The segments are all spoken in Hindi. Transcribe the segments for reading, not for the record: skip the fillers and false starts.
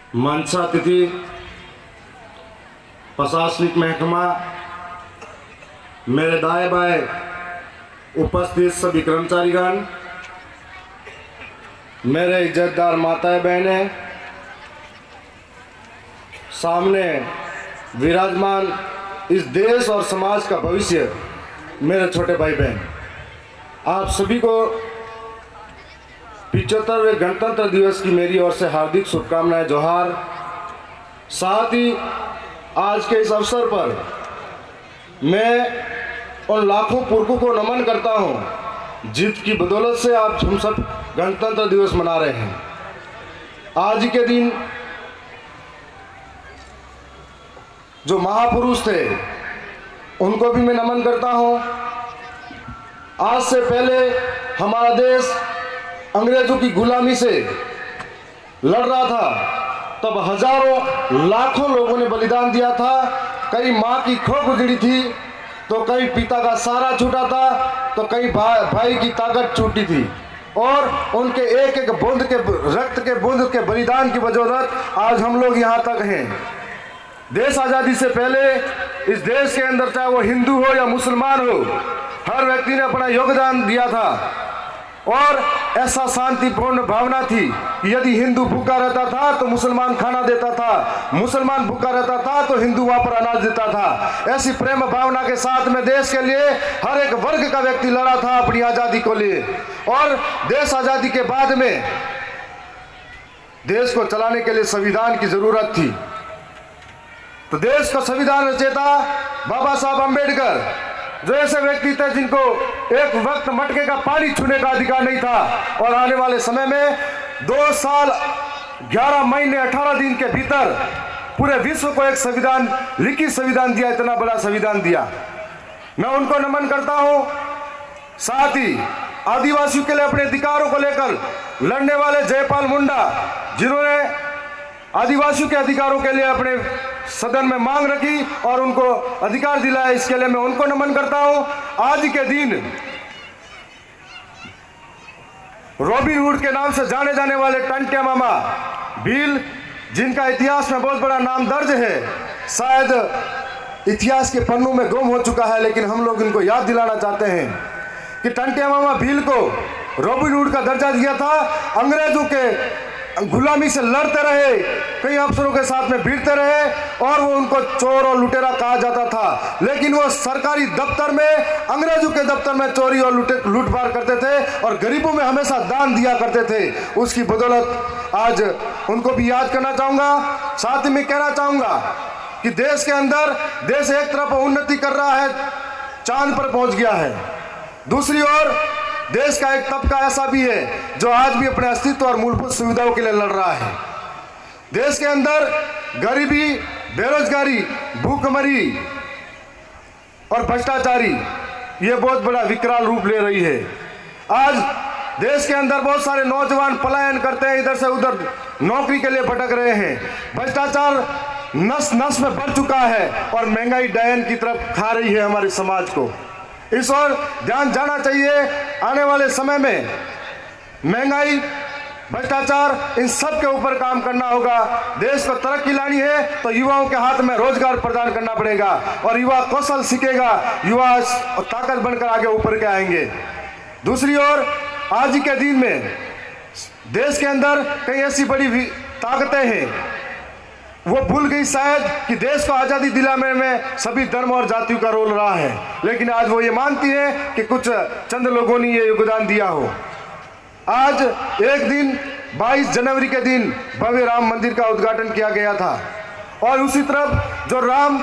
मनसा तिथि प्रशासनिक महकमा, मेरे दाएं बाएं उपस्थित सभी कर्मचारीगण, मेरे इज्जतदार माताएं बहनें, सामने विराजमान इस देश और समाज का भविष्य मेरे छोटे भाई बहन, आप सभी को 75वें गणतंत्र दिवस की मेरी ओर से हार्दिक शुभकामनाएं, जोहार। साथ ही आज के इस अवसर पर मैं उन लाखों पुरखों को नमन करता हूं जिसकी बदौलत से आप हम सब गणतंत्र दिवस मना रहे हैं। आज के दिन जो महापुरुष थे उनको भी मैं नमन करता हूं। आज से पहले हमारा देश अंग्रेजों की गुलामी से लड़ रहा था, तब हजारों लाखों लोगों ने बलिदान दिया था। कई माँ की खोख उजड़ी थी तो कई पिता का सहारा छूटा था, तो कई भाई की ताकत छूटी थी, और उनके एक एक बूंद के रक्त के बूंद के बलिदान की बदौलत आज हम लोग यहाँ तक हैं। देश आज़ादी से पहले इस देश के अंदर चाहे वो हिंदू हो या मुसलमान हो, हर व्यक्ति ने अपना योगदान दिया था, और ऐसा शांतिपूर्ण भावना थी कि यदि हिंदू भूखा रहता था तो मुसलमान खाना देता था, मुसलमान भूखा रहता था तो हिंदू वहां पर अनाज देता था। ऐसी प्रेम भावना के साथ में देश के लिए हर एक वर्ग का व्यक्ति लड़ा था अपनी आज़ादी को लिए। और देश आज़ादी के बाद में देश को चलाने के लिए संविधान की जरूरत थी, तो देश का संविधान रचयिता बाबा साहब अम्बेडकर, जो ऐसे व्यक्ति थे जिनको एक वक्त मटके का पानी छूने का अधिकार नहीं था, और आने वाले समय में 2 साल 11 महीने 18 दिन के भीतर पूरे विश्व को एक संविधान, लिखित संविधान दिया, इतना बड़ा संविधान दिया। मैं उनको नमन करता हूं। साथ ही आदिवासियों के लिए अपने अधिकारों को लेकर लड़ने वाले जयपाल मुंडा, जिन्होंने आदिवासियों के अधिकारों के लिए अपने सदन में मांग रखी और उनको अधिकार दिलाया, इसके लिए मैं उनको नमन करता हूं। आज के दिन रॉबिन हुड के नाम से जाने जाने वाले टंट्या मामा भील, जिनका इतिहास में बहुत बड़ा नाम दर्ज है, शायद इतिहास के पन्नों में गुम हो चुका है, लेकिन हम लोग इनको याद दिलाना चाहते हैं कि टंट्या मामा भील को रॉबिन हुड का दर्जा दिया था। अंग्रेजों के गुलामी से लड़ते रहे, कई अफसरों के साथ में भिड़ते रहे, और वो उनको चोर और लुटेरा कहा जाता था, लेकिन वो सरकारी दफ्तर में, अंग्रेजों के दफ्तर में चोरी और लूटपाट करते थे और गरीबों में हमेशा दान दिया करते थे। उसकी बदौलत आज उनको भी याद करना चाहूँगा। साथ ही मैं कहना चाहूँगा कि देश के अंदर देश एक तरफ उन्नति कर रहा है, चांद पर पहुँच गया है, दूसरी ओर देश का एक तबका ऐसा भी है जो आज भी अपने अस्तित्व और मूलभूत सुविधाओं के लिए लड़ रहा है। देश के अंदर गरीबी, बेरोजगारी, भूखमरी और भ्रष्टाचारी ये बहुत बड़ा विकराल रूप ले रही है। आज देश के अंदर बहुत सारे नौजवान पलायन करते हैं, इधर से उधर नौकरी के लिए भटक रहे हैं। भ्रष्टाचार नस नस में बढ़ चुका है और महंगाई डायन की तरफ खा रही है हमारे समाज को। इस ओर ध्यान जाना चाहिए। आने वाले समय में महंगाई, भ्रष्टाचार, इन सब के ऊपर काम करना होगा। देश को तरक्की लानी है तो युवाओं के हाथ में रोजगार प्रदान करना पड़ेगा, और युवा कौशल सीखेगा, युवा ताकत बनकर आगे ऊपर के आएंगे। दूसरी ओर आज के दिन में देश के अंदर कई ऐसी बड़ी ताकतें हैं, वो भूल गई शायद कि देश को आज़ादी दिलाने में सभी धर्म और जातियों का रोल रहा है, लेकिन आज वो ये मानती है कि कुछ चंद लोगों ने ये योगदान दिया हो। आज एक दिन 22 जनवरी के दिन भव्य राम मंदिर का उद्घाटन किया गया था, और उसी तरफ जो राम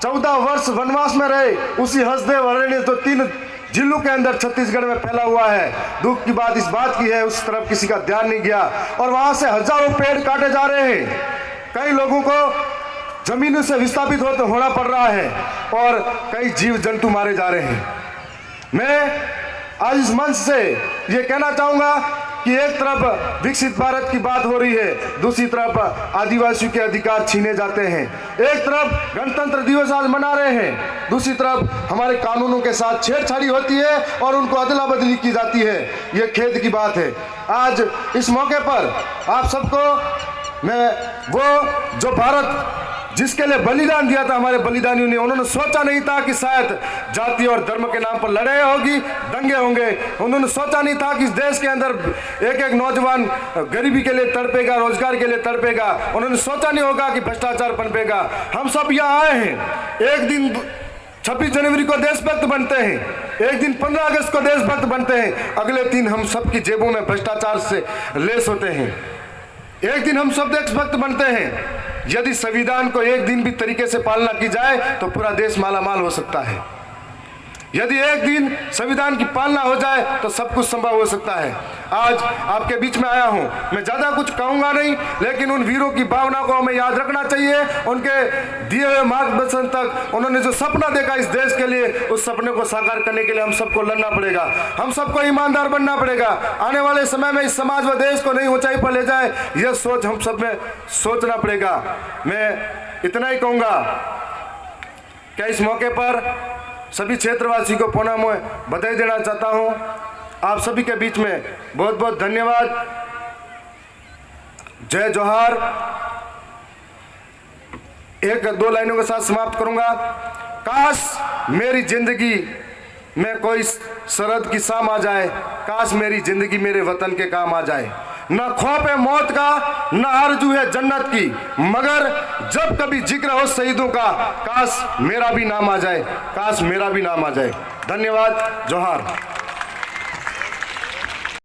14 वर्ष वनवास में रहे, उसी हसदेव अरण्य जो 3 जिलों के अंदर छत्तीसगढ़ में फैला हुआ है, दुख की बात इस बात की है उस तरफ किसी का ध्यान नहीं गया, और वहां से हजारों पेड़ काटे जा रहे हैं। कई लोगों को जमीनों से विस्थापित होना पड़ रहा है, और कई जीव जंतु मारे जा रहे हैं। मैं आज इस मंच से ये कहना चाहूँगा कि एक तरफ विकसित भारत की बात हो रही है, दूसरी तरफ आदिवासियों के अधिकार छीने जाते हैं। एक तरफ गणतंत्र दिवस आज मना रहे हैं, दूसरी तरफ हमारे कानूनों के साथ छेड़छाड़ी होती है और उनको अदला बदली की जाती है। ये खेद की बात है। आज इस मौके पर आप सबको मैं वो जो भारत जिसके लिए बलिदान दिया था हमारे बलिदानियों ने, उन्होंने सोचा नहीं था कि शायद जाति और धर्म के नाम पर लड़ाई होगी, दंगे होंगे। उन्होंने सोचा नहीं था कि इस देश के अंदर एक एक नौजवान गरीबी के लिए तड़पेगा, रोजगार के लिए तड़पेगा। उन्होंने सोचा नहीं होगा कि भ्रष्टाचार पनपेगा। हम सब यहाँ आए हैं, एक दिन 26 जनवरी को देशभक्त बनते हैं, एक दिन 15 अगस्त को देशभक्त बनते हैं, अगले दिन हम सबकी जेबों में भ्रष्टाचार से लेस होते हैं। एक दिन हम सब देशभक्त बनते हैं। यदि संविधान को एक दिन भी तरीके से पालना की जाए तो पूरा देश मालामाल हो सकता है। यदि एक दिन संविधान की पालना हो जाए तो सब कुछ संभव हो सकता है। आज आपके बीच में आया हूं, मैं ज्यादा कुछ कहूंगा नहीं, लेकिन उन वीरों की भावना को हमें याद रखना चाहिए। उनके दिए हुए मार्गदर्शन तक उन्होंने जो सपना देखा इस देश के लिए, उस सपने को साकार करने के लिए हम सबको लड़ना पड़ेगा, हम सबको ईमानदार बनना पड़ेगा। आने वाले समय में इस समाज व देश को नई ऊंचाई पर ले जाए, यह सोच हम सब में सोचना पड़ेगा। मैं इतना ही कहूंगा कि इस मौके पर सभी क्षेत्रवासी को पुनः मैं बधाई देना चाहता हूं। आप सभी के बीच में बहुत बहुत धन्यवाद। जय जोहार। एक दो लाइनों के साथ समाप्त करूंगा। काश मेरी जिंदगी में कोई सरहद की शाम आ जाए, काश मेरी जिंदगी मेरे वतन के काम आ जाए। न खौफ है मौत का, न आरजू है जन्नत की, मगर जब कभी जिक्र हो शहीदों का, काश मेरा भी नाम आ जाए, काश मेरा भी नाम आ जाए। धन्यवाद। जोहार।